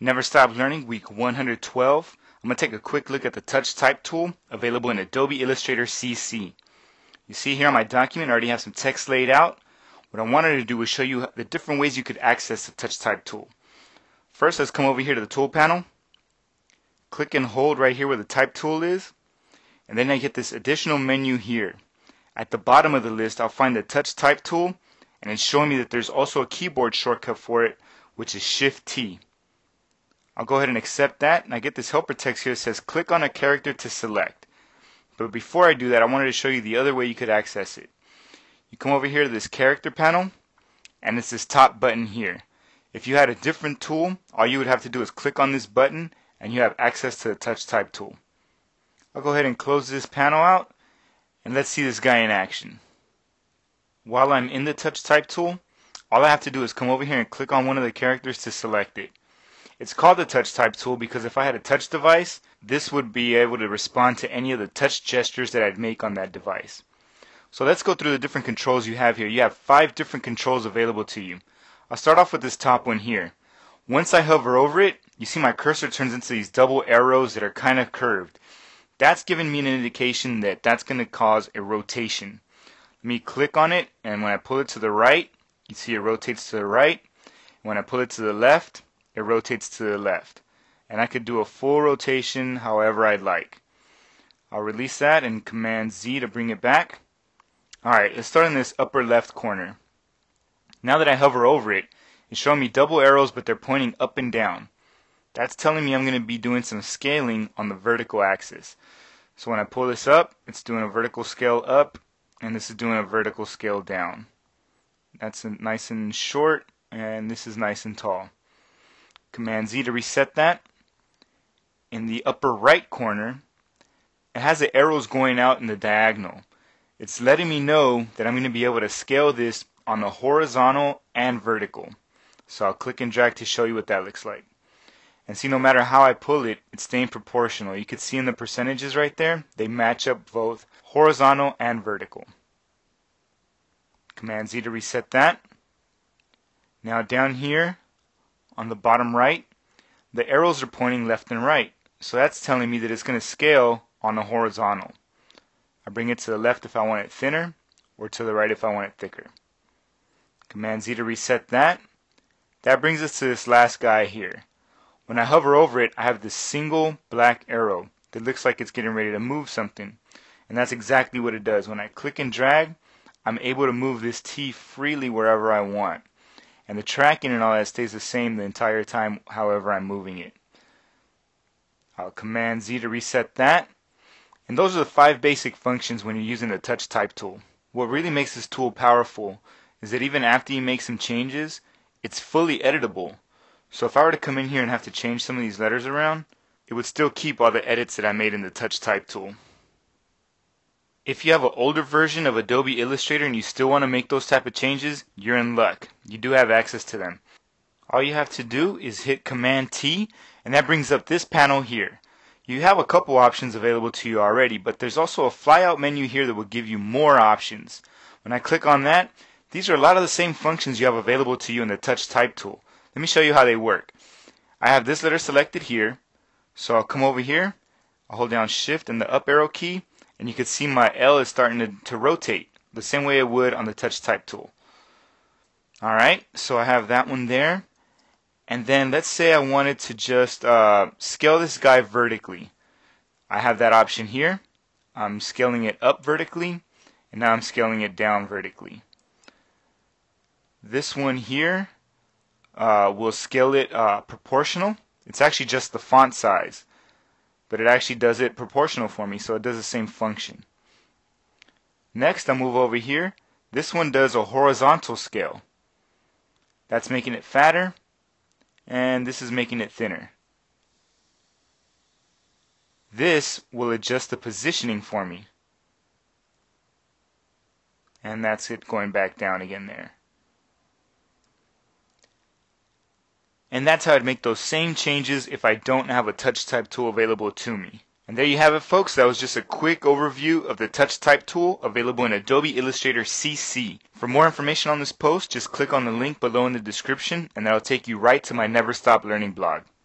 Never Stop Learning, week 112. I'm going to take a quick look at the Touch Type tool available in Adobe Illustrator CC. You see here on my document, I already have some text laid out. What I wanted to do was show you the different ways you could access the Touch Type tool. First, let's come over here to the tool panel. Click and hold right here where the Type tool is. And then I get this additional menu here. At the bottom of the list, I'll find the Touch Type tool, and it's showing me that there's also a keyboard shortcut for it, which is Shift-T. I'll go ahead and accept that, and I get this helper text here that says click on a character to select. But before I do that, I wanted to show you the other way you could access it. You come over here to this character panel, and it's this top button here. If you had a different tool, all you would have to do is click on this button, and you have access to the Touch Type tool. I'll go ahead and close this panel out, and let's see this guy in action. While I'm in the Touch Type tool, all I have to do is come over here and click on one of the characters to select it. It's called the Touch Type tool because if I had a touch device, this would be able to respond to any of the touch gestures that I'd make on that device. So let's go through the different controls you have here. You have 5 different controls available to you. I'll start off with this top one here. Once I hover over it, you see my cursor turns into these double arrows that are kind of curved. That's giving me an indication that that's going to cause a rotation. Let me click on it, and when I pull it to the right, you see it rotates to the right. When I pull it to the left, it rotates to the left. And I could do a full rotation however I'd like. I'll release that and Command Z to bring it back. Alright, let's start in this upper left corner. Now that I hover over it, it's showing me double arrows, but they're pointing up and down. That's telling me I'm going to be doing some scaling on the vertical axis. So when I pull this up, it's doing a vertical scale up, and this is doing a vertical scale down. That's nice and short, and this is nice and tall. Command Z to reset that. In the upper right corner, it has the arrows going out in the diagonal. It's letting me know that I'm going to be able to scale this on the horizontal and vertical. So I'll click and drag to show you what that looks like. And see, no matter how I pull it, it's staying proportional. You can see in the percentages right there, they match up both horizontal and vertical. Command Z to reset that. Now down here, on the bottom right, the arrows are pointing left and right. So that's telling me that it's going to scale on the horizontal. I bring it to the left if I want it thinner, or to the right if I want it thicker. Command Z to reset that. That brings us to this last guy here. When I hover over it, I have this single black arrow that looks like it's getting ready to move something. And that's exactly what it does. When I click and drag, I'm able to move this T freely wherever I want. And the tracking and all that stays the same the entire time, however I'm moving it. I'll Command Z to reset that. And those are the 5 basic functions when you're using the Touch Type tool. What really makes this tool powerful is that even after you make some changes, it's fully editable. So if I were to come in here and have to change some of these letters around, it would still keep all the edits that I made in the Touch Type tool. If you have an older version of Adobe Illustrator and you still want to make those type of changes, you're in luck. You do have access to them. All you have to do is hit Command T, and that brings up this panel here. You have a couple options available to you already, but there's also a flyout menu here that will give you more options. When I click on that, these are a lot of the same functions you have available to you in the Touch Type tool. Let me show you how they work. I have this letter selected here, so I'll come over here, I'll hold down Shift and the up arrow key, and you can see my L is starting to rotate the same way it would on the Touch Type tool. Alright, so I have that one there. And then let's say I wanted to just scale this guy vertically. I have that option here. I'm scaling it up vertically, and now I'm scaling it down vertically. This one here will scale it proportional. It's actually just the font size, but it actually does it proportional for me, so it does the same function. Next, I'll move over here. This one does a horizontal scale. That's making it fatter, and this is making it thinner. This will adjust the positioning for me. And that's it going back down again there. And that's how I'd make those same changes if I don't have a Touch Type tool available to me. And there you have it, folks. That was just a quick overview of the Touch Type tool available in Adobe Illustrator CC. For more information on this post, just click on the link below in the description, and that'll take you right to my Never Stop Learning blog.